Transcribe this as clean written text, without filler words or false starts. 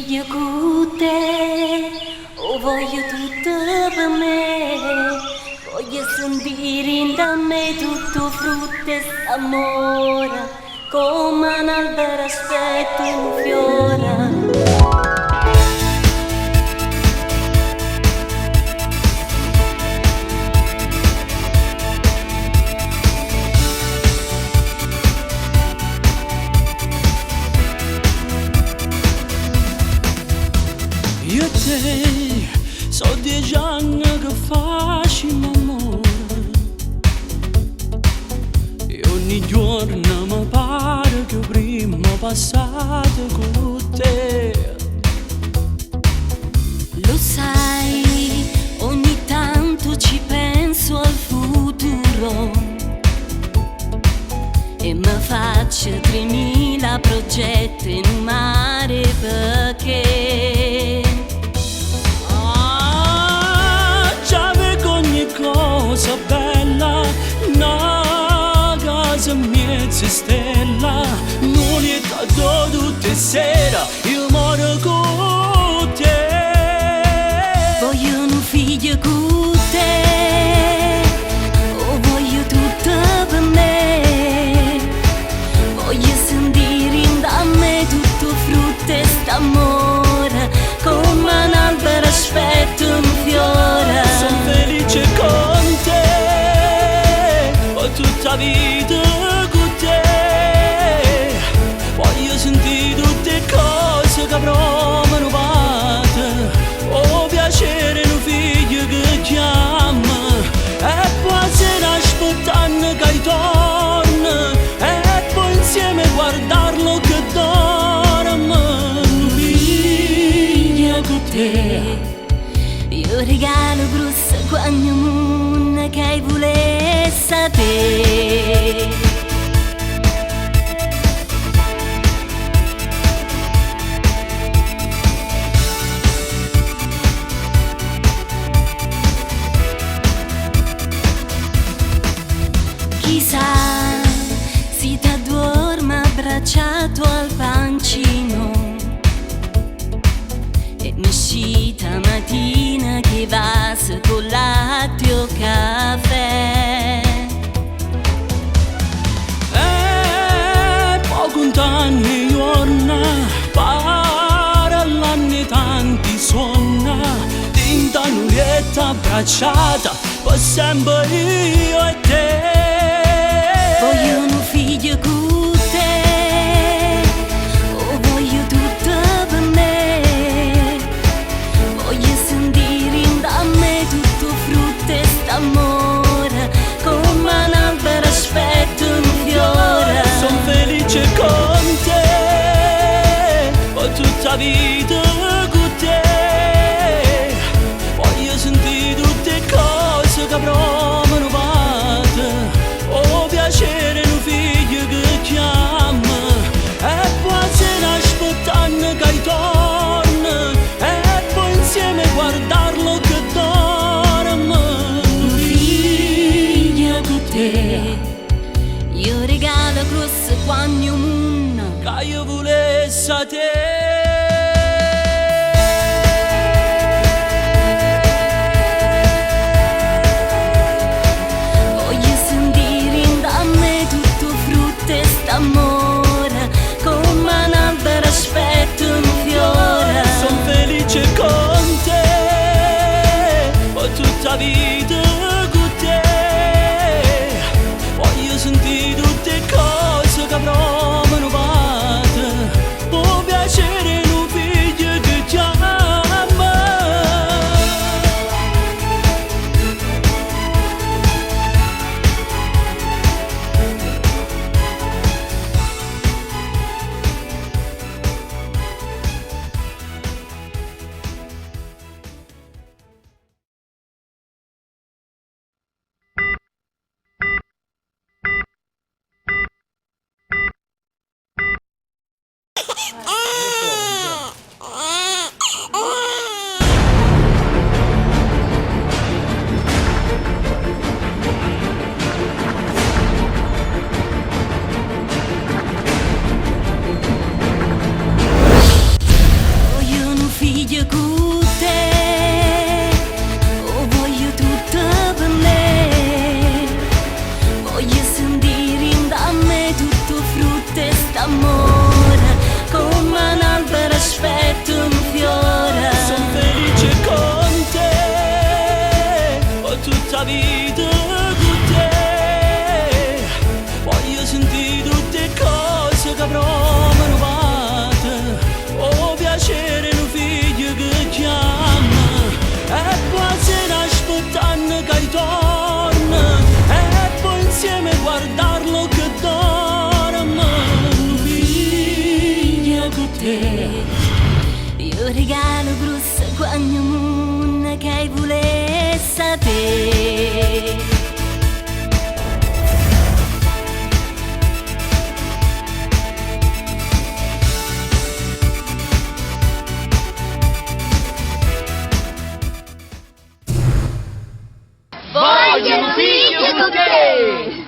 figlio con te, oh voglio tutto per me, voglio sentire in da me tutto frutto e s'amore, come un albero aspetto un fiore. Io e te, so 10 anni che facciamo amore e ogni giorno mi pare che prima passato con te. Lo sai, ogni tanto ci penso al futuro e mi faccio 3000 progetti in un mare perché cosa bella, una casa mezza stella, non è tanto tutte sera, io moro con te. Voglio un figlio con te, oh voglio tutto per me, voglio sentire in da me tutto frutto e st'amore, come un albero aspetto un fiore. Sono felice con te, ho tutta vita con te, voglio sentire tutte cose che avrò manovate, ho piacere in un figlio che chiama, e poi se ne aspettano che ritorna, e poi insieme guardarlo che dorme, un figlio con te. Io regalo grosso quando moon che volesse a te. Chissà se ti addorma abbracciato al pancino e mi uscita mattina che vas con latte o caffè. E poi contano i giorni, parlano tanti suona, tinta nulietta abbracciata, per sempre io e te. Voglio un figlio con te, oh voglio tutto per me, voglio sentire in da me tutto frutto e st'amore, come un albero aspetto un fiore. Sono felice con te, ho tutta vita con te, voglio sentire tutte cose che avrò manovate, ho piacere in un figlio che chiama, e poi se ne aspettano che ritorna, e poi insieme guardarlo che dorme, Un figlio con te, io regalo grosso quando moon che io volessi a te. voglio sentire in da me tutto frutto e st'amore, come un albero aspetto un fiore. Sono felice con te, ho tutta vita con te, voglio sentire tutte cose che avrò manovate, ho piacere Ogni mondo che volesse te. Voglio un figlio con te!